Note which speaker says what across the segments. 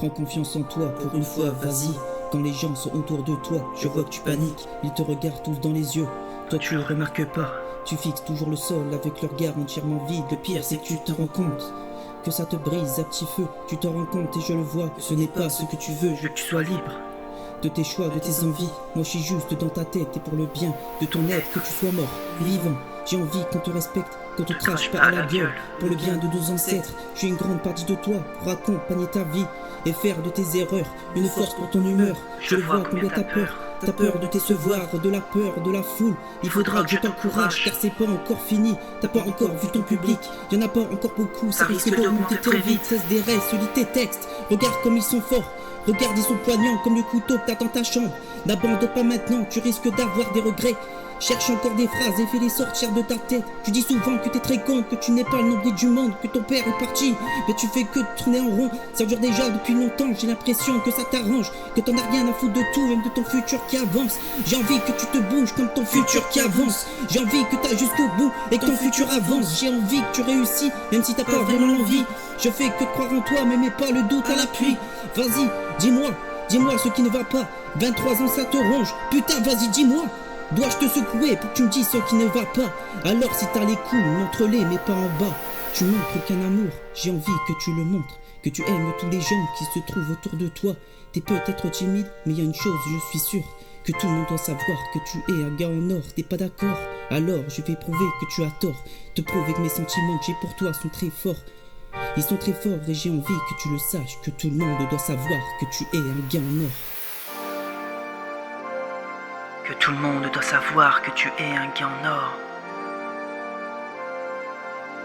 Speaker 1: Prends confiance en toi pour une fois, vas-y. Quand les gens sont autour de toi, je vois que tu paniques. Ils te regardent tous dans les yeux, toi tu le remarques pas. Tu fixes toujours le sol avec le regard entièrement vide. Le pire c'est que tu te rends compte que ça te brise à petit feu. Tu t'en rends compte et je le vois, ce n'est pas ce que tu veux. Je veux que tu sois libre de tes choix, de tes envies. Moi je suis juste dans ta tête et pour le bien de ton être, que tu sois mort, vivant. J'ai envie qu'on te respecte, qu'on te crache pas à la gueule. Pour le bien de nos ancêtres, je suis une grande partie de toi pour accompagner ta vie et faire de tes erreurs une force pour ton humeur. Je le vois combien t'as peur. T'as peur de décevoir, de la peur, de la foule. Il faudra que je t'encourage car c'est pas encore fini. T'as pas encore vu ton public, y'en a pas encore beaucoup. Ça risque de monter très vite. Cesse des restes, lis tes textes. Regarde comme ils sont forts. Regarde, ils sont poignants comme le couteau que t'as dans ta chambre. N'abandonne pas maintenant, tu risques d'avoir des regrets. Cherche encore des phrases et fais-les sortir de ta tête. Tu dis souvent que t'es très con, que tu n'es pas le nombril du monde, que ton père est parti, mais tu fais que tourner en rond. Ça dure déjà depuis longtemps, j'ai l'impression que ça t'arrange, que t'en as rien à foutre de tout, même de ton futur qui avance. J'ai envie que tu te bouges comme ton futur qui avance. J'ai envie que t'ailles jusqu'au bout et que ton futur avance. J'ai envie que tu réussis, même si t'as pas vraiment envie. Je fais que croire en toi, mais mets pas le doute à l'appui. Vas-y, dis-moi ce qui ne va pas. 23 ans ça te ronge, putain vas-y dis-moi. Dois-je te secouer pour que tu me dises ce qui ne va pas? Alors si t'as les couilles, montre-les mais pas en bas. Tu montres qu'un amour, j'ai envie que tu le montres. Que tu aimes tous les gens qui se trouvent autour de toi. T'es peut-être timide, mais y a une chose, je suis sûr, que tout le monde doit savoir que tu es un gars en or. T'es pas d'accord? Alors je vais prouver que tu as tort. Te prouver que mes sentiments que j'ai pour toi sont très forts. Ils sont très forts et j'ai envie que tu le saches. Que tout le monde doit savoir que tu es un gars en or.
Speaker 2: Que tout le monde doit savoir que tu es un gars en or.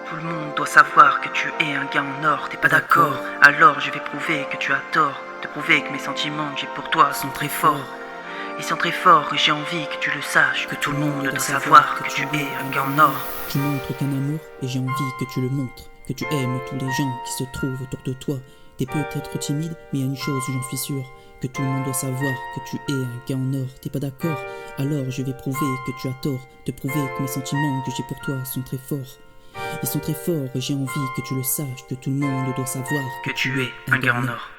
Speaker 2: Tout le monde doit savoir que tu es un gars en or. T'es pas d'accord? Alors je vais prouver que tu as tort. Te prouver que mes sentiments que j'ai pour toi sont très forts. Ils sont très forts et j'ai envie que tu le saches. Que tout le monde doit savoir que tu es un gars en or.
Speaker 1: Tu montres qu'un amour et j'ai envie que tu le montres. Que tu aimes tous les gens qui se trouvent autour de toi. T'es peut-être timide, mais y a une chose, j'en suis sûr, que tout le monde doit savoir que tu es un gars en or. T'es pas d'accord? Alors je vais prouver que tu as tort. Te prouver que mes sentiments que j'ai pour toi sont très forts. Ils sont très forts et j'ai envie que tu le saches. Que tout le monde doit savoir
Speaker 2: que tu es un gars en or.